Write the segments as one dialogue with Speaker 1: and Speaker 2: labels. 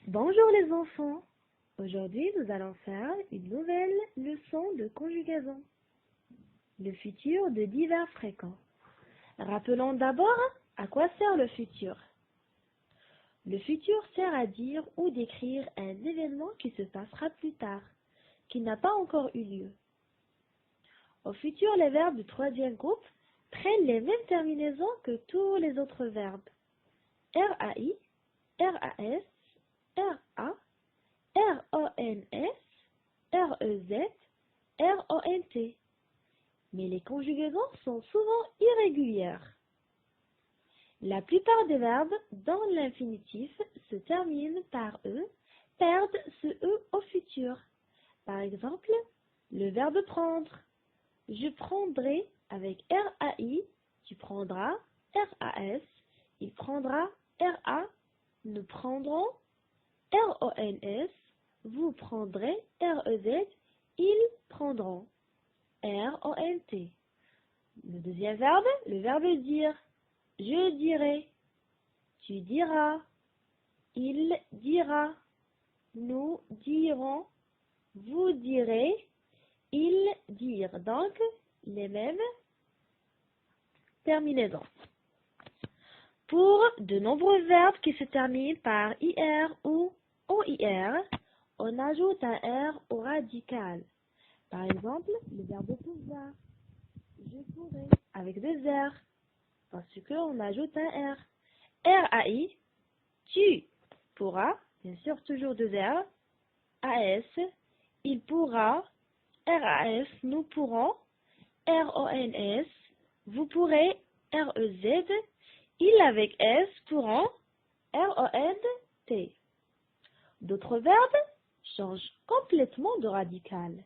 Speaker 1: Bonjour les enfants. Aujourd'hui, nous allons faire une nouvelle leçon de conjugaison. Le futur de divers fréquents. Rappelons d'abord à quoi sert le futur. Le futur sert à dire ou décrire un événement qui se passera plus tard, qui n'a pas encore eu lieu. Au futur, les verbes du troisième groupe prennent les mêmes terminaisons que tous les autres verbes. RAI, RAS, RA, RONS, REZ, RONT. Mais les conjugaisons sont souvent irrégulières. La plupart des verbes dans l'infinitif se terminent par E, perdent ce E au futur. Par exemple, le verbe prendre. Je prendrai avec RAI, tu prendras RAS, il prendra RA, nous prendrons RONS, vous prendrez REZ, ils prendront RONT. Le deuxième verbe, le verbe dire. Je dirai, tu diras, il dira, nous dirons, vous direz, ils dirent. Donc, les mêmes terminaisons. Pour de nombreux verbes qui se terminent par IR ou OIR, on ajoute un R au radical. Par exemple, le verbe pouvoir, je pourrai, avec deux R, parce qu'on ajoute un R. RAI, tu pourras, bien sûr toujours deux R. AS, il pourra. RAS, nous pourrons. RONS, vous pourrez. REZ, il avec S pourront. RONT. D'autres verbes changent complètement de radical.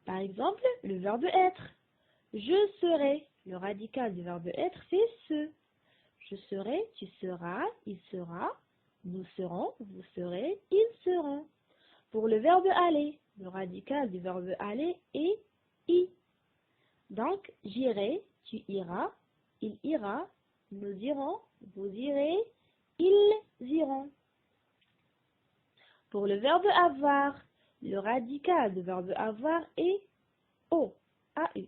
Speaker 1: Par exemple, le verbe être. Je serai. Le radical du verbe être, c'est ce. Je serai, tu seras, il sera, nous serons, vous serez, ils seront. Pour le verbe aller, le radical du verbe aller est i. Donc, j'irai, tu iras, il ira, nous irons, vous irez, ils iront. Pour le verbe avoir, le radical du verbe avoir est o, a-u.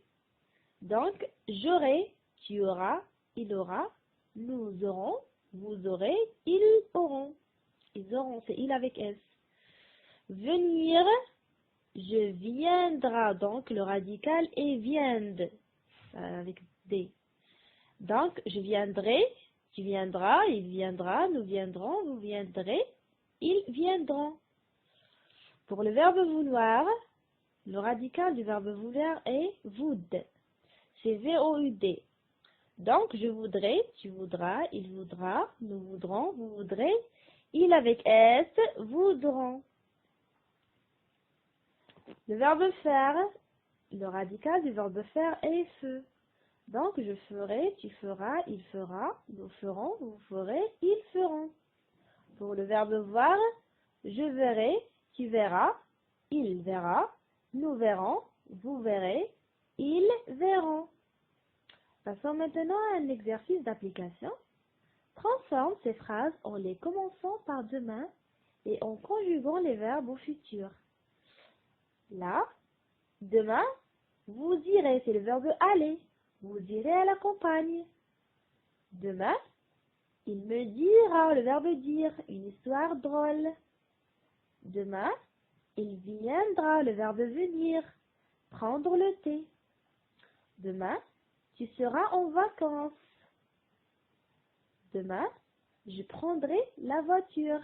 Speaker 1: Donc, j'aurai, tu auras, il aura, nous aurons, vous aurez, ils auront. Ils auront, c'est il avec S. Venir, je viendra. Donc, le radical est viende, avec D. Donc, je viendrai, tu viendras, il viendra, nous viendrons, vous viendrez, ils viendront. Pour le verbe vouloir, le radical du verbe vouloir est voud. C'est V-O-U-D. Donc, je voudrais, tu voudras, il voudra, nous voudrons, vous voudrez, il avec S, voudront. Le verbe faire, le radical du verbe faire est feu. Donc, je ferai, tu feras, il fera, nous ferons, vous ferez, ils feront. Pour le verbe voir, je verrai, tu verras, il verra, nous verrons, vous verrez, ils verront. Passons maintenant à un exercice d'application. Transforme ces phrases en les commençant par demain et en conjuguant les verbes au futur. Là, demain, vous irez, c'est le verbe aller. Vous irez à la campagne. Demain, il me dira, le verbe dire, une histoire drôle. Demain, il viendra, le verbe venir, prendre le thé. Demain, tu seras en vacances. Demain, je prendrai la voiture.